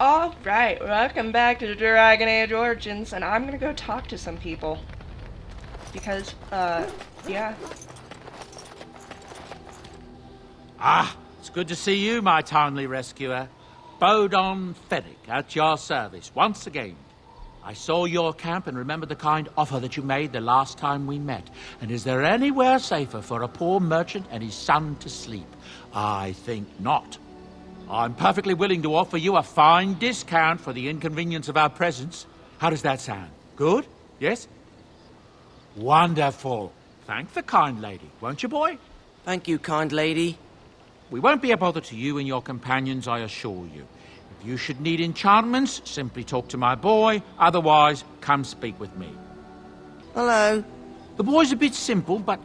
Alright, welcome back to the Dragon Age Origins, and I'm gonna go talk to some people. Because, yeah. Ah, it's good to see you, my timely rescuer. Bodon Fennick, at your service, once again. I saw your camp and remembered the kind offer that you made the last time we met. And is there anywhere safer for a poor merchant and his son to sleep? I think not. I'm perfectly willing to offer you a fine discount for the inconvenience of our presence. How does that sound? Good? Yes? Wonderful. Thank the kind lady, won't you, boy? Thank you, kind lady. We won't be a bother to you and your companions, I assure you. If you should need enchantments, simply talk to my boy. Otherwise, come speak with me. Hello. The boy's a bit simple, but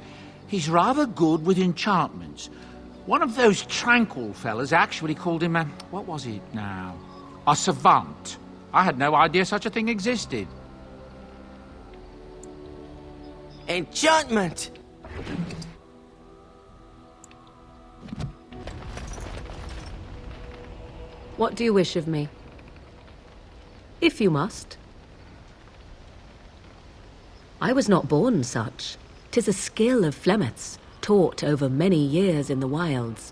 he's rather good with enchantments. One of those tranquil fellas actually called him what was it now? A savant. I had no idea such a thing existed. Enchantment! What do you wish of me? If you must. I was not born such. 'Tis a skill of Flemeth's, taught over many years in the wilds.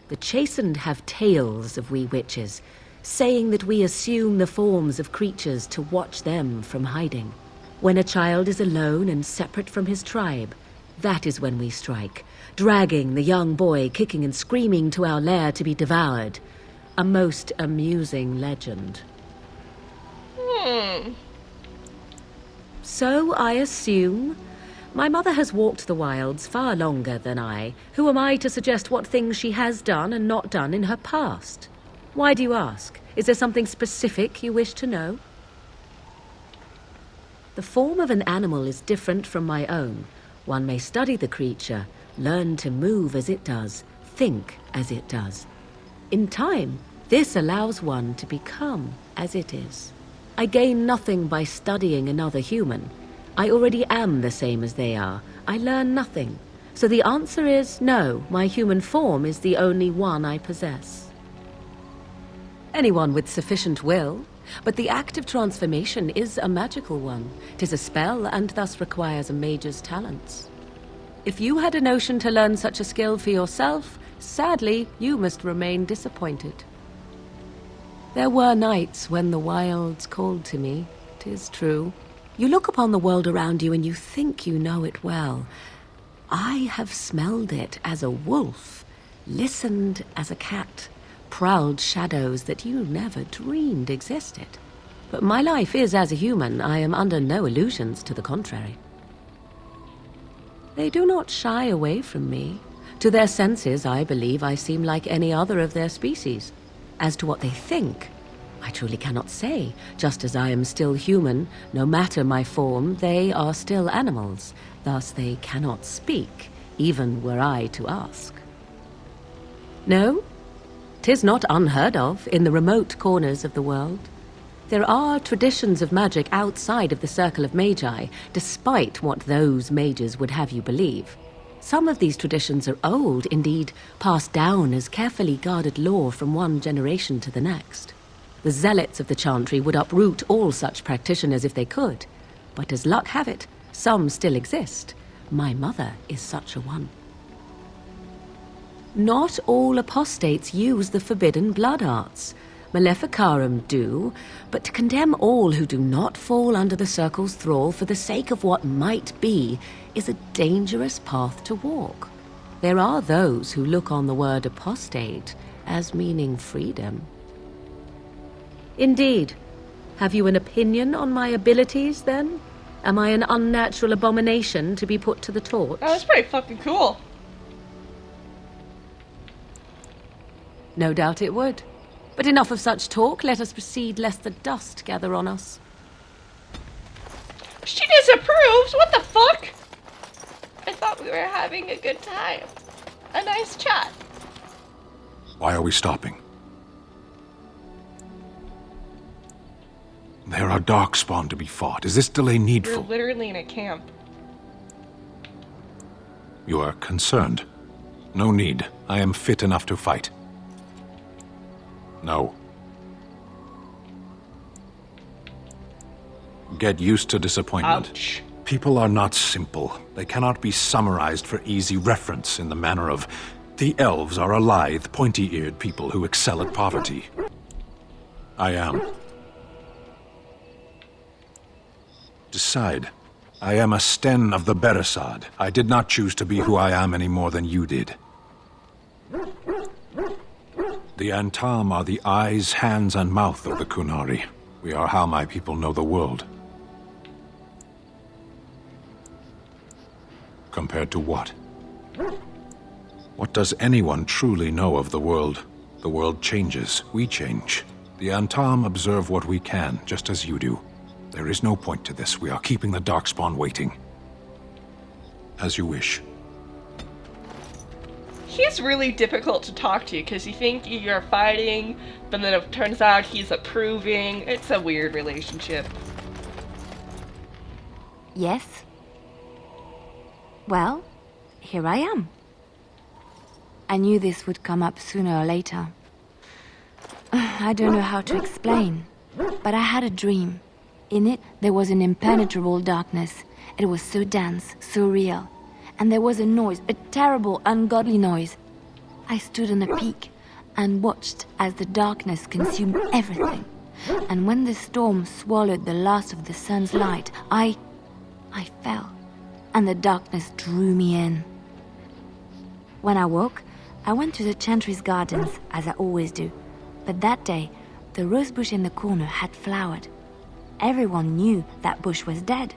The chastened have tales of we witches, saying that we assume the forms of creatures to watch them from hiding. When a child is alone and separate from his tribe, that is when we strike, dragging the young boy kicking and screaming to our lair to be devoured. A most amusing legend. So I assume. My mother has walked the wilds far longer than I. Who am I to suggest what things she has done and not done in her past? Why do you ask? Is there something specific you wish to know? The form of an animal is different from my own. One may study the creature, learn to move as it does, think as it does. In time, this allows one to become as it is. I gain nothing by studying another human. I already am the same as they are. I learn nothing. So the answer is no, my human form is the only one I possess. Anyone with sufficient will, but the act of transformation is a magical one. 'Tis a spell and thus requires a mage's talents. If you had a notion to learn such a skill for yourself, sadly, you must remain disappointed. There were nights when the wilds called to me, 'tis true. You look upon the world around you and you think you know it well. I have smelled it as a wolf, listened as a cat, prowled shadows that you never dreamed existed. But my life is as a human. I am under no illusions to the contrary. They do not shy away from me. To their senses, I believe I seem like any other of their species. As to what they think, I truly cannot say. Just as I am still human, no matter my form, they are still animals. Thus they cannot speak, even were I to ask. No, 'tis not unheard of in the remote corners of the world. There are traditions of magic outside of the circle of magi, despite what those mages would have you believe. Some of these traditions are old, indeed, passed down as carefully guarded lore from one generation to the next. The zealots of the chantry would uproot all such practitioners if they could, but as luck have it, some still exist. My mother is such a one. Not all apostates use the forbidden blood arts. Maleficarum do, but to condemn all who do not fall under the circle's thrall for the sake of what might be is a dangerous path to walk. There are those who look on the word apostate as meaning freedom. Indeed. Have you an opinion on my abilities, then? Am I an unnatural abomination to be put to the torch? That was pretty fucking cool. No doubt it would. But enough of such talk. Let us proceed, lest the dust gather on us. She disapproves? What the fuck? I thought we were having a good time. A nice chat. Why are we stopping? There are darkspawn to be fought. Is this delay We're needful? literally in a camp. You are concerned. No need. I am fit enough to fight. No. Get used to disappointment. Ouch. People are not simple. They cannot be summarized for easy reference in the manner of, the elves are a lithe, pointy-eared people who excel at poverty. I am. Decide. I am a Sten of the Beresad. I did not choose to be who I am any more than you did. The Antam are the eyes, hands, and mouth of the Kunari. We are how my people know the world. Compared to what? What does anyone truly know of the world? The world changes. We change. The Antam observe what we can, just as you do. There is no point to this. We are keeping the Darkspawn waiting. As you wish. He's really difficult to talk to because you think you're fighting, but then it turns out he's approving. It's a weird relationship. Yes? Well, here I am. I knew this would come up sooner or later. I don't know how to explain, but I had a dream. In it, there was an impenetrable darkness. It was so dense, so real. And there was a noise, a terrible, ungodly noise. I stood on a peak and watched as the darkness consumed everything. And when the storm swallowed the last of the sun's light, I fell, and the darkness drew me in. When I woke, I went to the Chantry's gardens, as I always do. But that day, the rosebush in the corner had flowered. Everyone knew that bush was dead.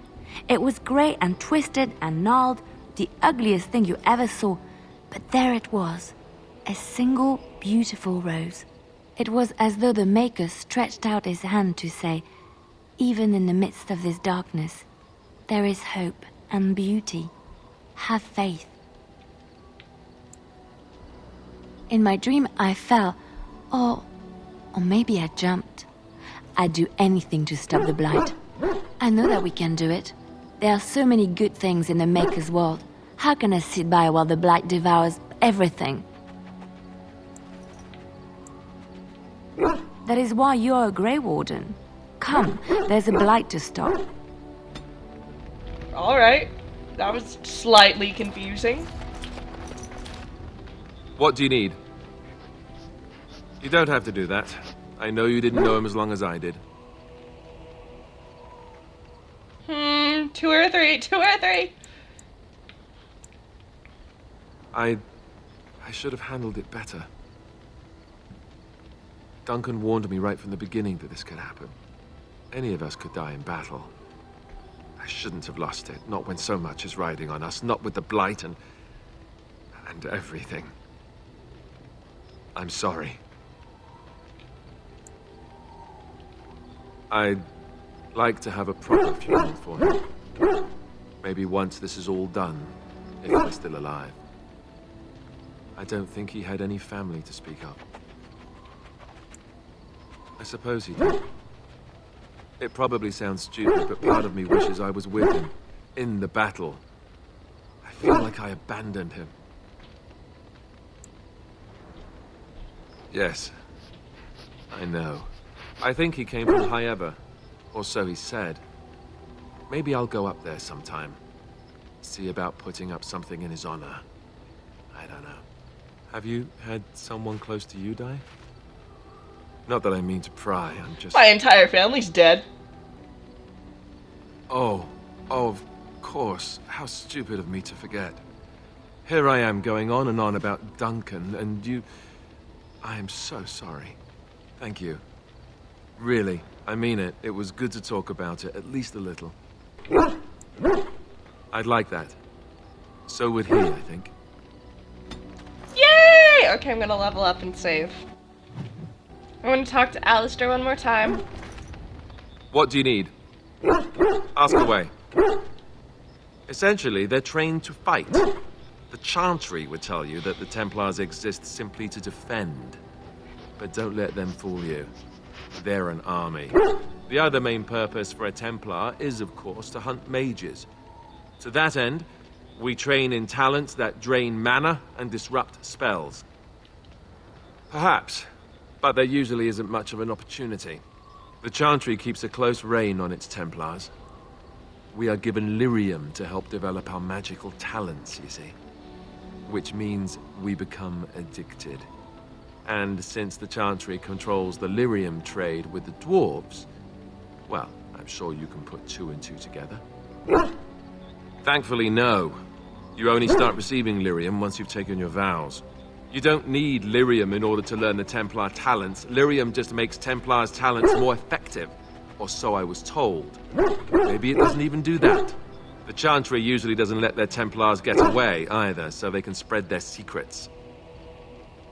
It was grey and twisted and gnarled, the ugliest thing you ever saw. But there it was, a single beautiful rose. It was as though the Maker stretched out his hand to say, even in the midst of this darkness, there is hope and beauty. Have faith. In my dream, I fell, or maybe I jumped. I'd do anything to stop the blight. I know that we can do it. There are so many good things in the Maker's world. How can I sit by while the blight devours everything? That is why you're a Grey Warden. Come, there's a blight to stop. Alright. That was slightly confusing. What do you need? You don't have to do that. I know you didn't know him as long as I did. 2 or 3, 2 or 3. I should have handled it better. Duncan warned me right from the beginning that this could happen. Any of us could die in battle. I shouldn't have lost it, not when so much is riding on us, not with the blight and everything. I'm sorry. I'd like to have a proper funeral for him. Maybe once this is all done, if he's still alive. I don't think he had any family to speak of. I suppose he did. It probably sounds stupid, but part of me wishes I was with him, in the battle. I feel like I abandoned him. Yes, I know. I think he came from High Ever, or so he said. Maybe I'll go up there sometime. See about putting up something in his honor. I don't know. Have you had someone close to you die? Not that I mean to pry, I'm just... My entire family's dead. Oh, of course. How stupid of me to forget. Here I am going on and on about Duncan, and you... I am so sorry. Thank you. Really, I mean it. It was good to talk about it, at least a little. I'd like that. So would he, I think. Yay! Okay, I'm gonna level up and save. I want to talk to Alistair one more time. What do you need? Ask away. Essentially, they're trained to fight. The Chantry would tell you that the Templars exist simply to defend. But don't let them fool you. They're an army. The other main purpose for a Templar is, of course, to hunt mages. To that end, we train in talents that drain mana and disrupt spells. Perhaps, but there usually isn't much of an opportunity. The Chantry keeps a close rein on its Templars. We are given lyrium to help develop our magical talents, you see. Which means we become addicted. And since the Chantry controls the lyrium trade with the dwarves, well, I'm sure you can put 2 and 2 together. Thankfully, no. You only start receiving lyrium once you've taken your vows. You don't need lyrium in order to learn the Templar talents. Lyrium just makes Templars' talents more effective. Or so I was told. Maybe it doesn't even do that. The Chantry usually doesn't let their Templars get away either, so they can spread their secrets.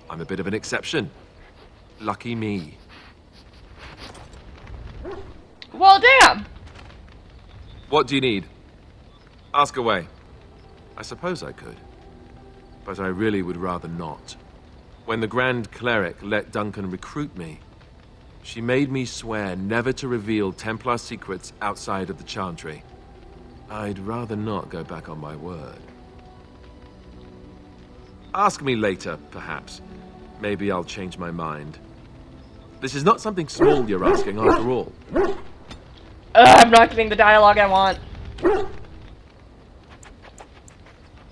I'm a bit of an exception. Lucky me. Well, damn! What do you need? Ask away. I suppose I could. But I really would rather not. When the Grand Cleric let Duncan recruit me, she made me swear never to reveal Templar secrets outside of the Chantry. I'd rather not go back on my word. Ask me later, perhaps. Maybe I'll change my mind. This is not something small you're asking, after all. I'm not getting the dialogue I want.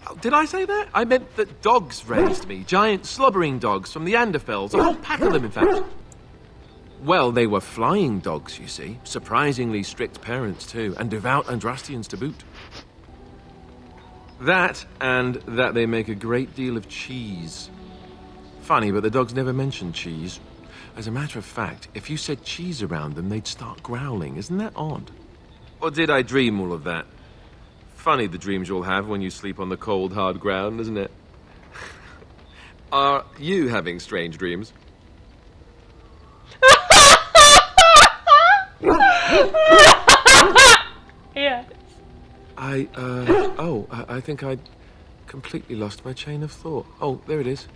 Oh, did I say that? I meant that dogs raised me. Giant slobbering dogs from the Anderfells. A whole pack of them, in fact. Well, they were flying dogs, you see. Surprisingly strict parents, too. And devout Andrastians to boot. That, and that they make a great deal of cheese. Funny, but the dogs never mentioned cheese. As a matter of fact, if you said cheese around them, they'd start growling. Isn't that odd? Or did I dream all of that? Funny the dreams you'll have when you sleep on the cold, hard ground, isn't it? Are you having strange dreams? Yes. I think I'd completely lost my chain of thought. Oh, there it is.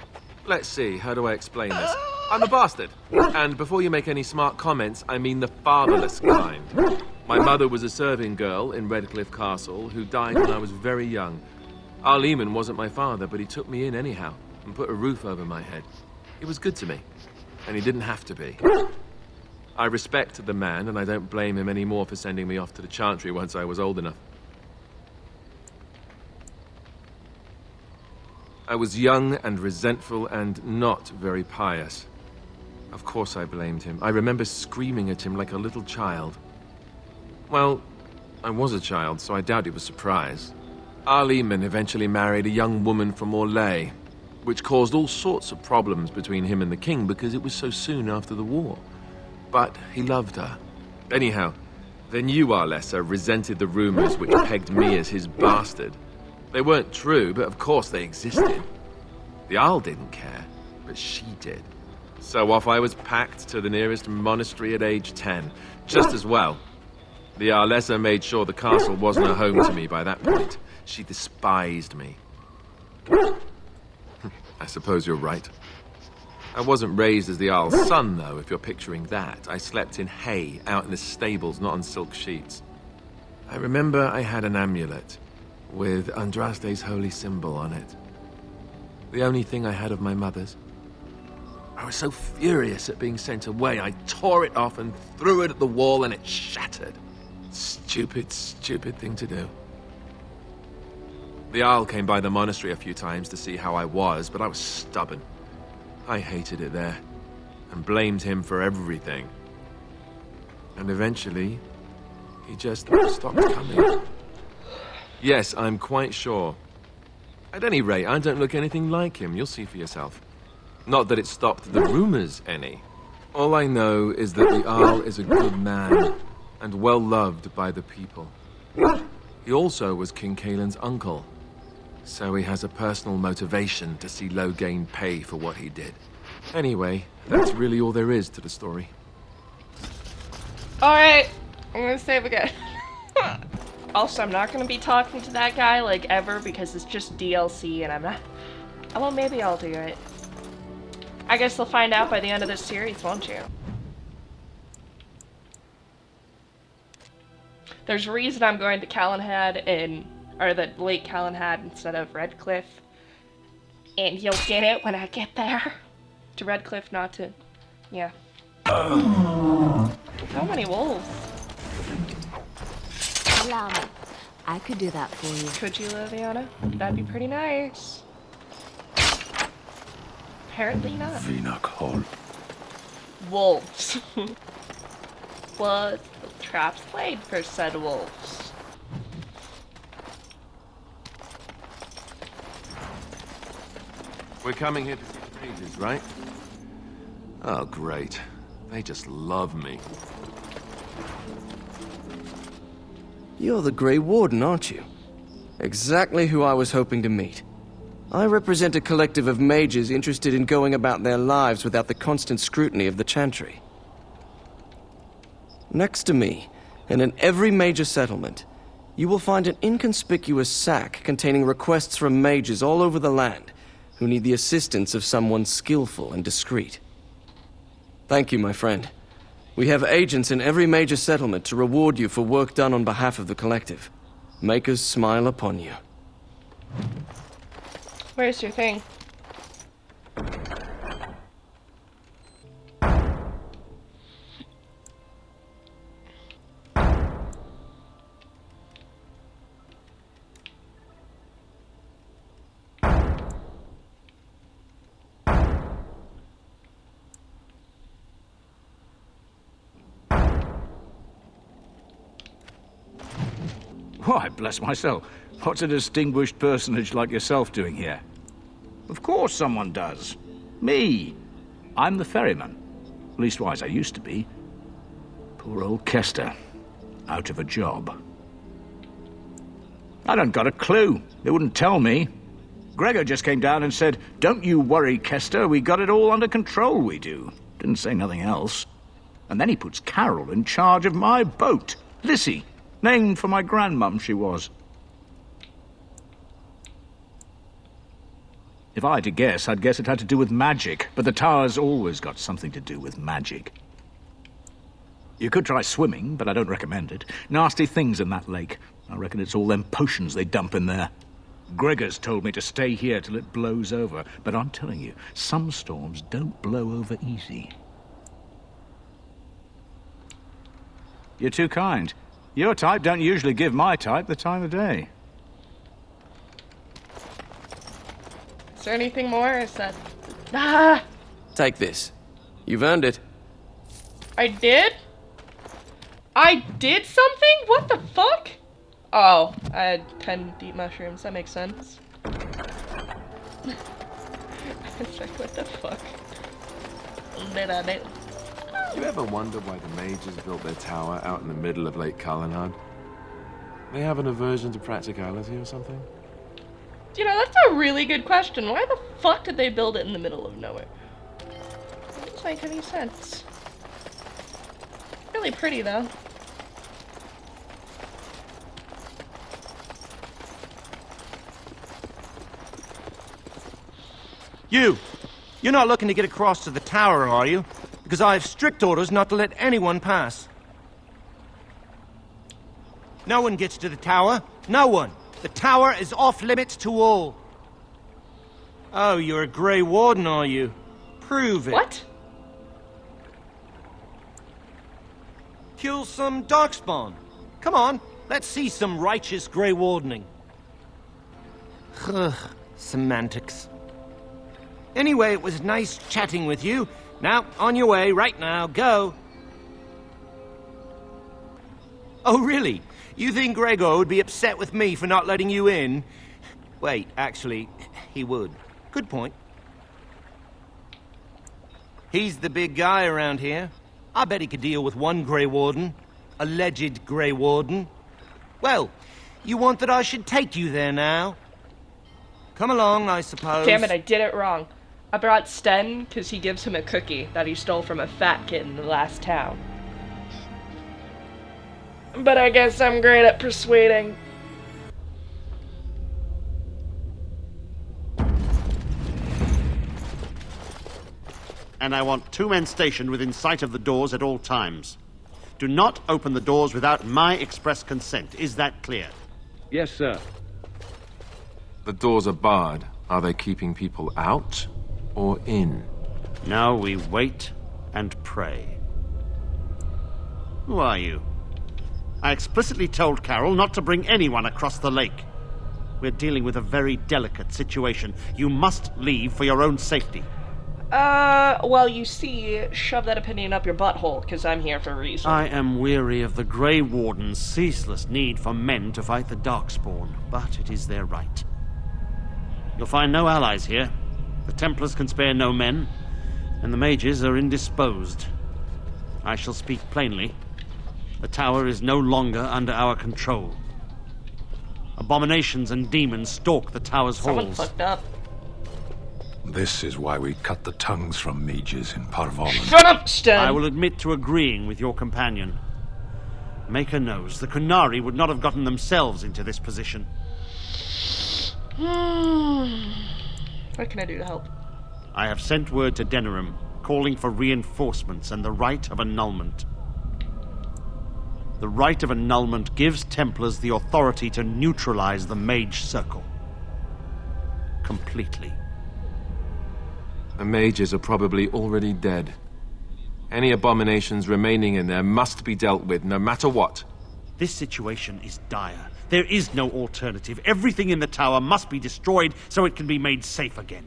Let's see, how do I explain this? I'm a bastard. And before you make any smart comments, I mean the fatherless kind. My mother was a serving girl in Redcliffe Castle who died when I was very young. Arl Eamon wasn't my father, but he took me in anyhow and put a roof over my head. He was good to me, and he didn't have to be. I respect the man, and I don't blame him anymore for sending me off to the Chantry once I was old enough. I was young and resentful and not very pious. Of course I blamed him. I remember screaming at him like a little child. Well, I was a child, so I doubt he was surprised. Arl Eamon eventually married a young woman from Orlais, which caused all sorts of problems between him and the king because it was so soon after the war. But he loved her. Anyhow, then you, Arlessa, resented the rumors which pegged me as his bastard. They weren't true, but of course they existed. The Arl didn't care, but she did. So off I was packed to the nearest monastery at age 10. Just as well. The Arlessa made sure the castle wasn't a home to me by that point. She despised me. I suppose you're right. I wasn't raised as the Arl's son, though, if you're picturing that. I slept in hay, out in the stables, not on silk sheets. I remember I had an amulet with Andraste's holy symbol on it. The only thing I had of my mother's. I was so furious at being sent away, I tore it off and threw it at the wall and it shattered. Stupid, stupid thing to do. The Arl came by the monastery a few times to see how I was, but I was stubborn. I hated it there, and blamed him for everything. And eventually, he just stopped coming. Yes, I'm quite sure. At any rate, I don't look anything like him. You'll see for yourself. Not that it stopped the rumors any. All I know is that the Arl is a good man, and well loved by the people. He also was King Caelan's uncle, so he has a personal motivation to see Loghain pay for what he did. Anyway, that's really all there is to the story. Alright, I'm gonna save again. Also, I'm not gonna be talking to that guy, like, ever, because it's just DLC, and I'm not... Well, maybe I'll do it. I guess they'll find out by the end of this series, won't you? There's a reason I'm going to Calenhad or the Lake Calenhad instead of Redcliffe. And you'll get it when I get there. To Redcliffe, not to... Yeah. How am I many wolves. Allow me. I could do that for you. Could you, Liviana? That'd be pretty nice. Apparently not. Vinok Hall. Wolves. Was the traps laid for said wolves? We're coming here to see the mages, right? Oh, great. They just love me. You're the Grey Warden, aren't you? Exactly who I was hoping to meet. I represent a collective of mages interested in going about their lives without the constant scrutiny of the Chantry. Next to me, and in every major settlement, you will find an inconspicuous sack containing requests from mages all over the land who need the assistance of someone skillful and discreet. Thank you, my friend. We have agents in every major settlement to reward you for work done on behalf of the collective. Make us smile upon you. Where's your thing? Why, bless my soul. What's a distinguished personage like yourself doing here? Of course someone does. Me. I'm the ferryman. Leastwise, I used to be. Poor old Kester. Out of a job. I don't got a clue. They wouldn't tell me. Gregor just came down and said, "Don't you worry, Kester. We got it all under control, we do." Didn't say nothing else. And then he puts Carol in charge of my boat. Lissy. Named for my grandmum, she was. If I had to guess, I'd guess it had to do with magic, but the tower's always got something to do with magic. You could try swimming, but I don't recommend it. Nasty things in that lake. I reckon it's all them potions they dump in there. Gregor's told me to stay here till it blows over, but I'm telling you, some storms don't blow over easy. You're too kind. Your type don't usually give my type the time of day. Is there anything more? Or is that... Ah! Take this. You've earned it. I did? I did something? What the fuck? Oh, I had 10 deep mushrooms. That makes sense. It's like, what the fuck? Did I do? You ever wonder why the mages built their tower out in the middle of Lake Kalanad? They have an aversion to practicality or something? You know, that's a really good question. Why the fuck did they build it in the middle of nowhere? It doesn't make any sense. Really pretty, though. You're not looking to get across to the tower, are you? Because I have strict orders not to let anyone pass. No one gets to the tower. No one. The tower is off limits to all. Oh, you're a Grey Warden, are you? Prove it. What? Kill some Darkspawn. Come on, let's see some righteous Grey Wardening. Ugh, semantics. Anyway, it was nice chatting with you. Now, on your way, right now, go. Oh, really? You think Gregor would be upset with me for not letting you in? Wait, actually, he would. Good point. He's the big guy around here. I bet he could deal with one Grey Warden. Alleged Grey Warden. Well, you want that I should take you there now? Come along, I suppose. Damn it, I did it wrong. I brought Sten because he gives him a cookie that he stole from a fat kid in the last town. But I guess I'm great at persuading. And I want 2 men stationed within sight of the doors at all times. Do not open the doors without my express consent. Is that clear? Yes, sir. The doors are barred. Are they keeping people out or in? Now we wait and pray. Who are you? I explicitly told Carol not to bring anyone across the lake. We're dealing with a very delicate situation. You must leave for your own safety. Well, you see, shove that opinion up your butthole, because I'm here for a reason. I am weary of the Grey Warden's ceaseless need for men to fight the Darkspawn, but it is their right. You'll find no allies here. The Templars can spare no men, and the mages are indisposed. I shall speak plainly. The tower is no longer under our control. Abominations and demons stalk the tower's Someone halls. fucked up. This is why we cut the tongues from mages in Parvolan. Shut up, Sten! I will admit to agreeing with your companion. Maker knows the Kunari would not have gotten themselves into this position. What can I do to help? I have sent word to Denerim, calling for reinforcements and the right of annulment. The right of annulment gives Templars the authority to neutralize the Mage Circle. Completely. The mages are probably already dead. Any abominations remaining in there must be dealt with, no matter what. This situation is dire. There is no alternative. Everything in the tower must be destroyed so it can be made safe again.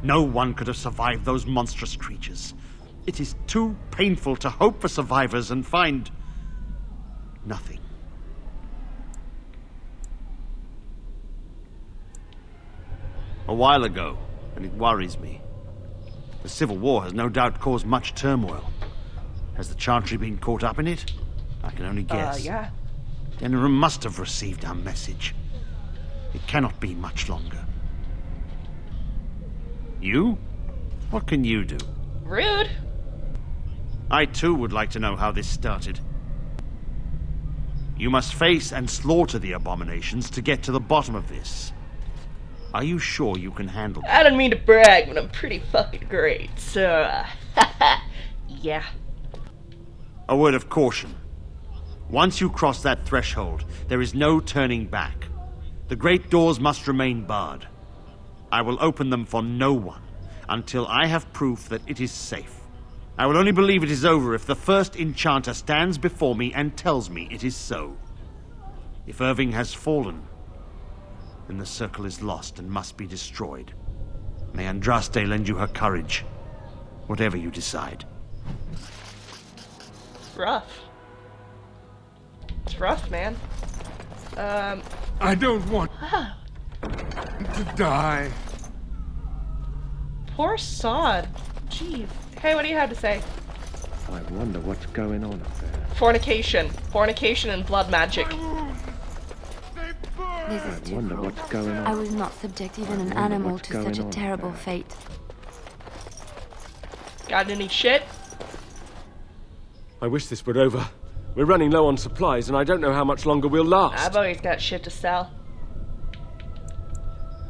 No one could have survived those monstrous creatures. It is too painful to hope for survivors and find nothing. A while ago, and it worries me. The Civil War has no doubt caused much turmoil. Has the Chantry been caught up in it? I can only guess. Yeah. Denerim must have received our message. It cannot be much longer. You? What can you do? Rude. I too would like to know how this started. You must face and slaughter the abominations to get to the bottom of this. Are you sure you can handle it? I don't mean to brag, but I'm pretty fucking great, so, yeah. A word of caution. Once you cross that threshold, there is no turning back. The great doors must remain barred. I will open them for no one until I have proof that it is safe. I will only believe it is over if the first enchanter stands before me and tells me it is so. If Irving has fallen, then the circle is lost and must be destroyed. May Andraste lend you her courage, whatever you decide. It's rough. It's rough, man. I don't want to die. Poor Sod. Jeez. Hey, what do you have to say? I wonder what's going on up there. Fornication. Fornication and blood magic. This is too Wonder cruel. what's going on. I was not subject even an wonder animal what's to such going a on terrible there. fate. Got any shit? I wish this were over. We're running low on supplies, and I don't know how much longer we'll last. I've always got shit to sell.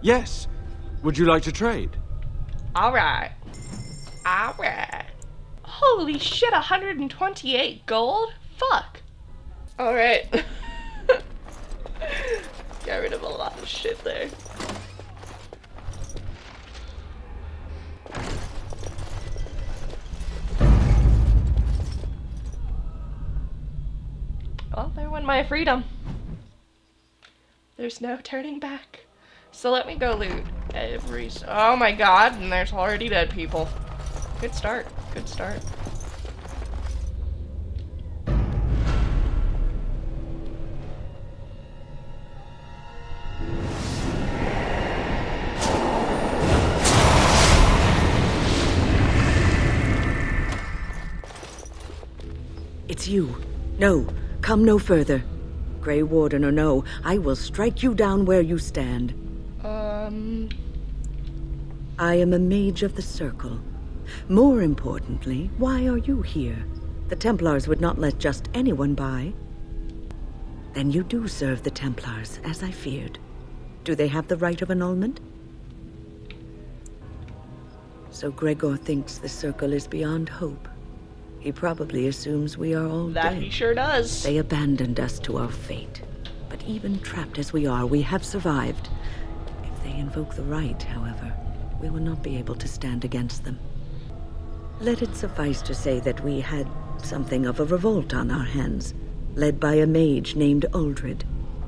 Yes. Would you like to trade? Alright. Alright. Holy shit, 128 gold? Fuck. Alright. Got rid of a lot of shit there. Well, there went my freedom. There's no turning back. So let me go loot oh my god, and there's already dead people. Good start. Good start. It's you. No, come no further. Grey Warden or no, I will strike you down where you stand. I am a mage of the Circle. More importantly, why are you here? The Templars would not let just anyone by. Then you do serve the Templars, as I feared. Do they have the right of annulment? So Gregor thinks the Circle is beyond hope. He probably assumes we are all That dead. he sure does. They abandoned us to our fate. But even trapped as we are, we have survived. If they invoke the right, however, we will not be able to stand against them. Let it suffice to say that we had something of a revolt on our hands, led by a mage named Uldred.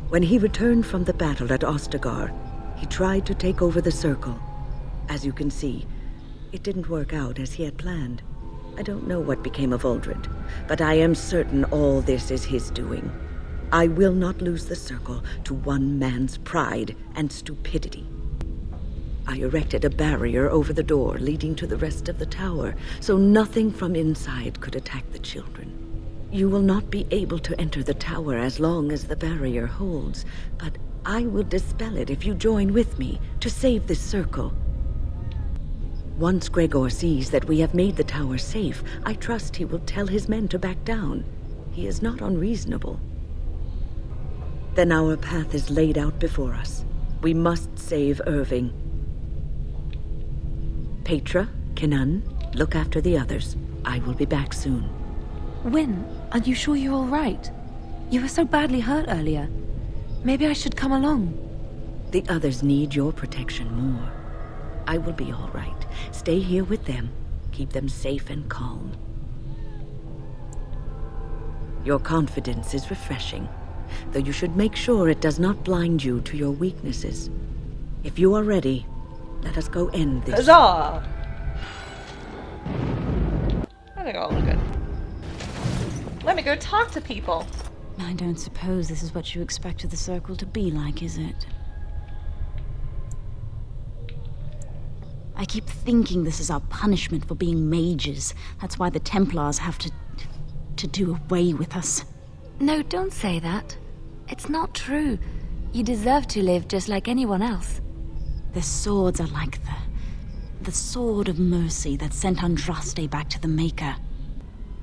When he returned from the battle at Ostagar, he tried to take over the Circle. As you can see, it didn't work out as he had planned. I don't know what became of Uldred, but I am certain all this is his doing. I will not lose the Circle to one man's pride and stupidity. I erected a barrier over the door leading to the rest of the tower, so nothing from inside could attack the children. You will not be able to enter the tower as long as the barrier holds, but I will dispel it if you join with me to save this Circle. Once Gregor sees that we have made the tower safe, I trust he will tell his men to back down. He is not unreasonable. Then our path is laid out before us. We must save Irving. Petra, Kenan, look after the others. I will be back soon. Wyn, are you sure you're all right? You were so badly hurt earlier. Maybe I should come along. The others need your protection more. I will be all right. Stay here with them. Keep them safe and calm. Your confidence is refreshing, though you should make sure it does not blind you to your weaknesses. If you are ready, let us go end this. Huzzah! I think all good. Let me go talk to people. I don't suppose this is what you expected the Circle to be like, is it? I keep thinking this is our punishment for being mages. That's why the Templars have to do away with us. No, don't say that. It's not true. You deserve to live just like anyone else. The swords are like the sword of mercy that sent Andraste back to the Maker.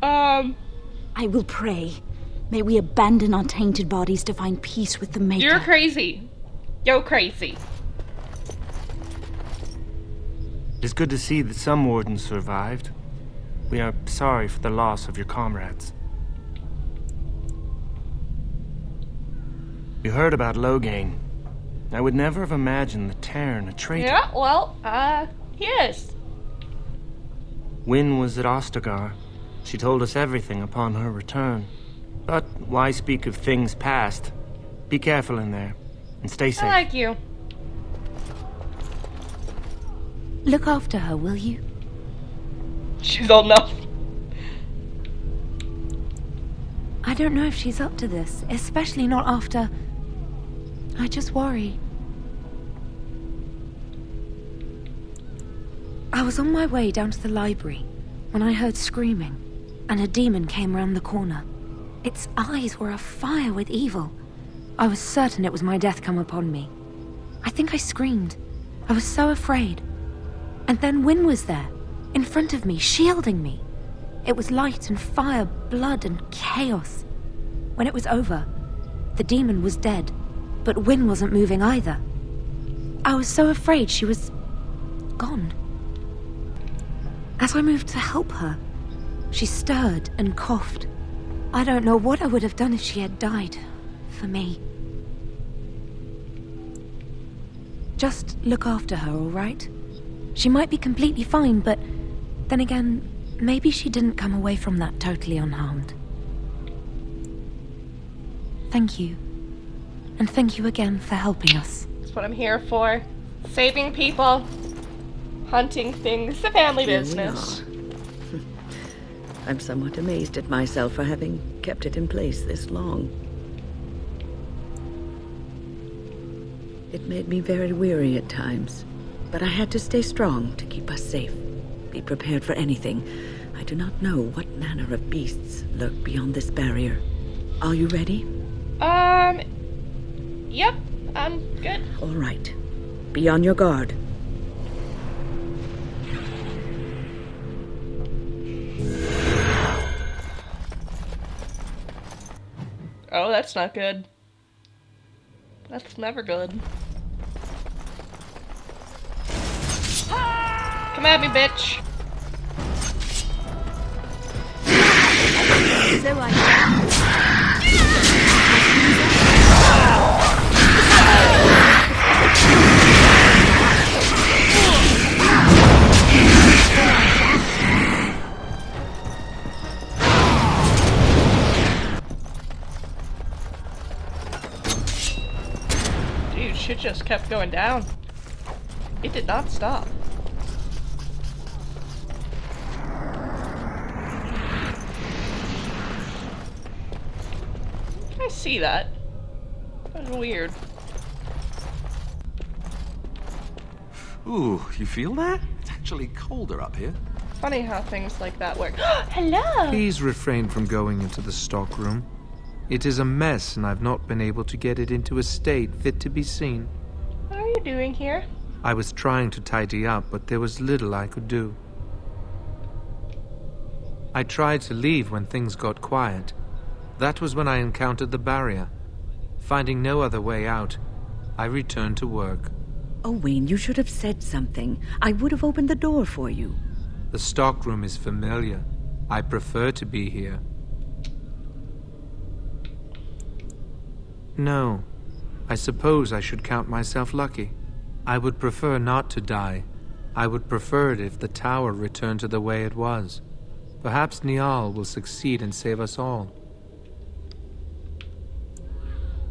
I will pray. May we abandon our tainted bodies to find peace with the Maker. You're crazy. Yo crazy. It's good to see that some wardens survived. We are sorry for the loss of your comrades. We heard about Loghain. I would never have imagined the Terran a traitor. Yeah, well, yes. Wyn was at Ostagar. She told us everything upon her return. But why speak of things past? Be careful in there, and stay safe. I like you. Look after her, will you? She's old enough. I don't know if she's up to this, especially not after... I just worry. I was on my way down to the library when I heard screaming, and a demon came round the corner. Its eyes were afire with evil. I was certain it was my death come upon me. I think I screamed. I was so afraid. And then Wyn was there, in front of me, shielding me. It was light and fire, blood and chaos. When it was over, the demon was dead, but Wyn wasn't moving either. I was so afraid she was... gone. As I moved to help her, she stirred and coughed. I don't know what I would have done if she had died. For me. Just look after her, all right? She might be completely fine, but then again, maybe she didn't come away from that totally unharmed. Thank you. And thank you again for helping us. That's what I'm here for. Saving people. Hunting things. The family Here we business. are. I'm somewhat amazed at myself for having kept it in place this long. It made me very weary at times, but I had to stay strong to keep us safe. Be prepared for anything. I do not know what manner of beasts lurk beyond this barrier. Are you ready? Yep, I'm good. All right. Be on your guard. Oh, that's not good. That's never good. Come at me, bitch. So I... shit just kept going down. It did not stop. I see that. That was weird. Ooh, you feel that? It's actually colder up here. Funny how things like that work. Hello! Please refrain from going into the stockroom. It is a mess, and I've not been able to get it into a state fit to be seen. What are you doing here? I was trying to tidy up, but there was little I could do. I tried to leave when things got quiet. That was when I encountered the barrier. Finding no other way out, I returned to work. Owain, you should have said something. I would have opened the door for you. The stockroom is familiar. I prefer to be here. No. I suppose I should count myself lucky. I would prefer not to die. I would prefer it if the tower returned to the way it was. Perhaps Niall will succeed and save us all.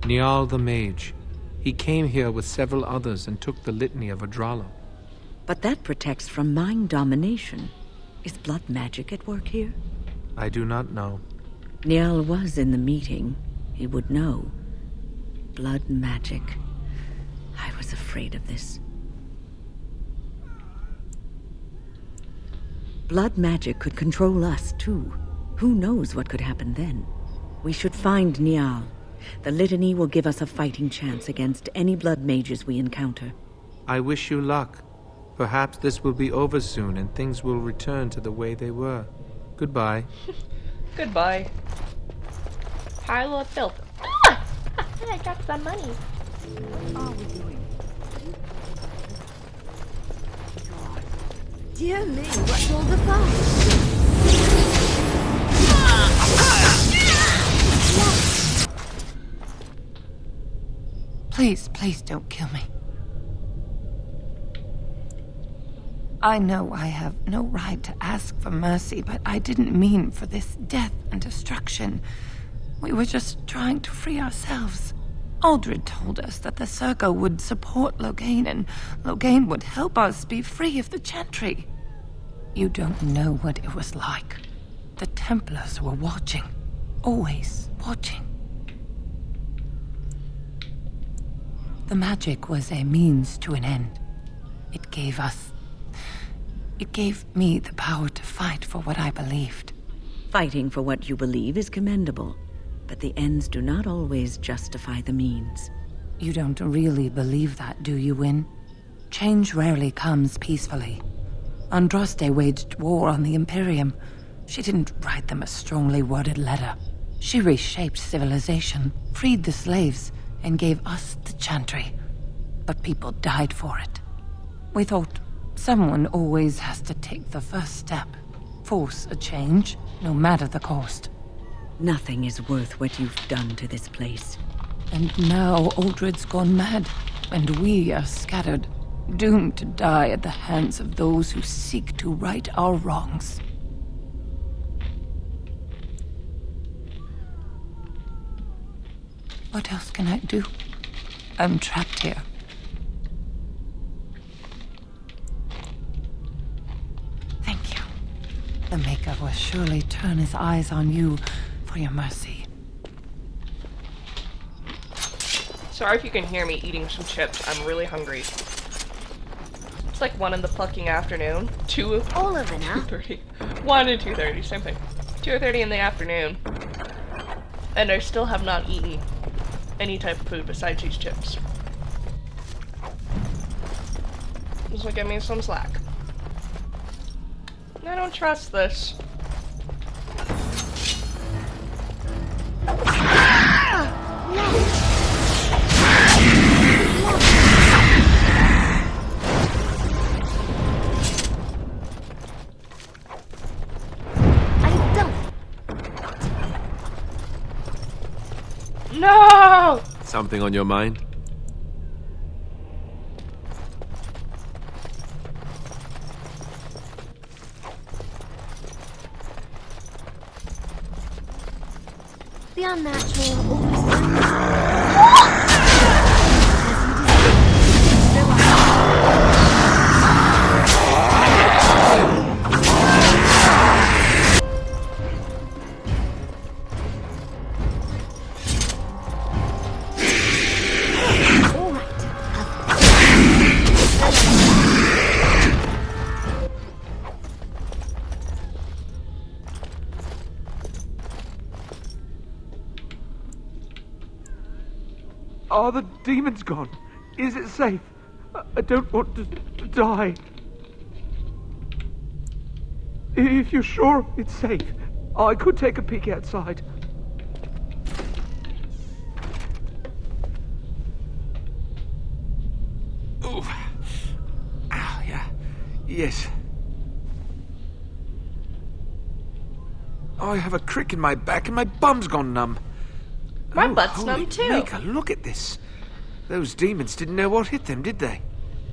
Niall the Mage. He came here with several others and took the litany of Adralla. But that protects from mind domination. Is blood magic at work here? I do not know. Niall was in the meeting. He would know. Blood magic. I was afraid of this. Blood magic could control us, too. Who knows what could happen then? We should find Niall. The litany will give us a fighting chance against any blood mages we encounter. I wish you luck. Perhaps this will be over soon and things will return to the way they were. Goodbye. Goodbye. Pile of filth. Ah! I got some money. What are we doing? Dear me, what's all the fuss? Please, please don't kill me. I know I have no right to ask for mercy, but I didn't mean for this death and destruction. We were just trying to free ourselves. Aldred told us that the Circle would support Loghain, and Loghain would help us be free of the Chantry. You don't know what it was like. The Templars were watching. Always watching. The magic was a means to an end. It gave me the power to fight for what I believed. Fighting for what you believe is commendable, but the ends do not always justify the means. You don't really believe that, do you, Wynne? Change rarely comes peacefully. Andraste waged war on the Imperium. She didn't write them a strongly worded letter. She reshaped civilization, freed the slaves, and gave us the Chantry. But people died for it. We thought someone always has to take the first step, force a change, no matter the cost. Nothing is worth what you've done to this place. And now Aldred's gone mad, and we are scattered, doomed to die at the hands of those who seek to right our wrongs. What else can I do? I'm trapped here. Thank you. The Maker will surely turn his eyes on you for your mercy. Sorry if you can hear me eating some chips. I'm really hungry. It's like 1 in the fucking afternoon. 2 all over now. 2:30. 1 and 2:30, same thing. 2:30 in the afternoon. And I still have not eaten any type of food besides these chips. So give me some slack. I don't trust this. No! Something on your mind? The unnatural always Are the demons gone? Is it safe? I don't want to die. If you're sure it's safe, I could take a peek outside. Oh. Ow, yeah. Yes. I have a crick in my back and my bum's gone numb. My butt's numb too. Mika, look at this. Those demons didn't know what hit them, did they?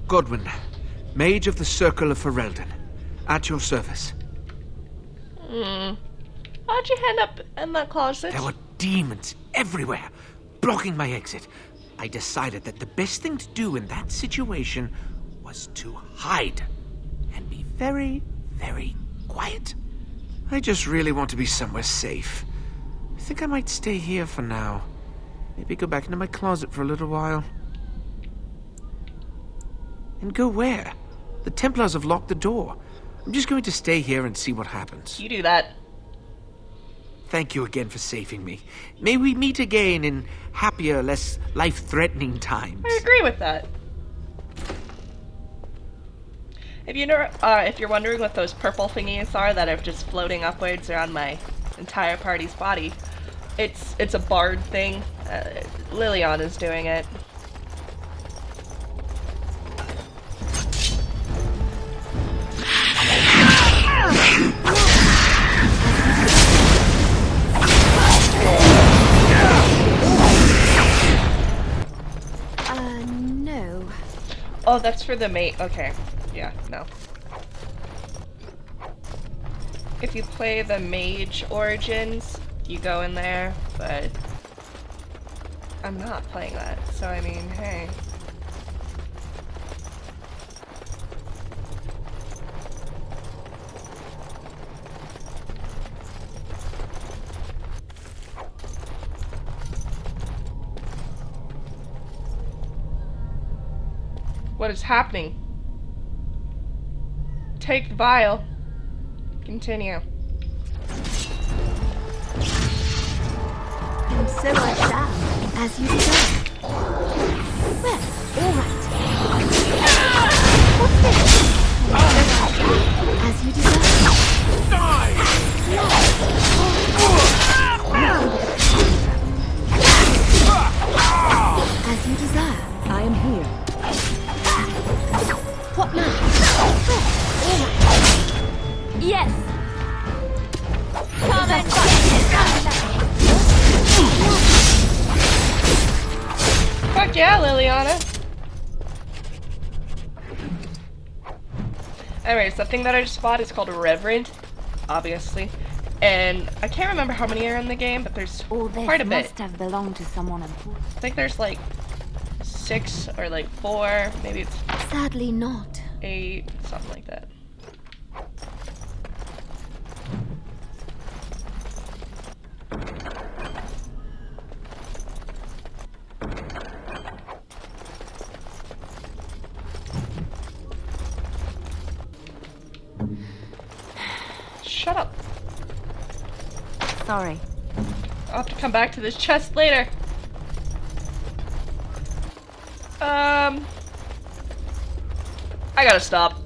Godwin, Mage of the Circle of Ferelden, at your service. How'd you end up in that closet? There were demons everywhere, blocking my exit. I decided that the best thing to do in that situation was to hide and be very, very quiet. I just really want to be somewhere safe. I think I might stay here for now. Maybe go back into my closet for a little while. And go where? The Templars have locked the door. I'm just going to stay here and see what happens. You do that. Thank you again for saving me. May we meet again in happier, less life-threatening times. I agree with that. If you're wondering what those purple thingies are that are just floating upwards around my entire party's body, it's a bard thing. Liliana's doing it. No. Oh, that's for the mate. Okay. Yeah, no. If you play the Mage Origins, you go in there, but I'm not playing that, so I mean, hey. What is happening? Take the vial. Continue. And so I shall, as you deserve. Well, all right. What's this? And so I shall, as you deserve. Die! As you deserve. I am here. What now? Well, all right. Yes! Come and Fuck yeah, Liliana! Anyways, the thing that I just bought is called Reverend, obviously. And I can't remember how many are in the game, but there's quite a bit. Must have belonged to someone important. I think there's like 6 or like 4, maybe it's sadly not 8, something like that. Shut up. Sorry. I'll have to come back to this chest later. I gotta stop.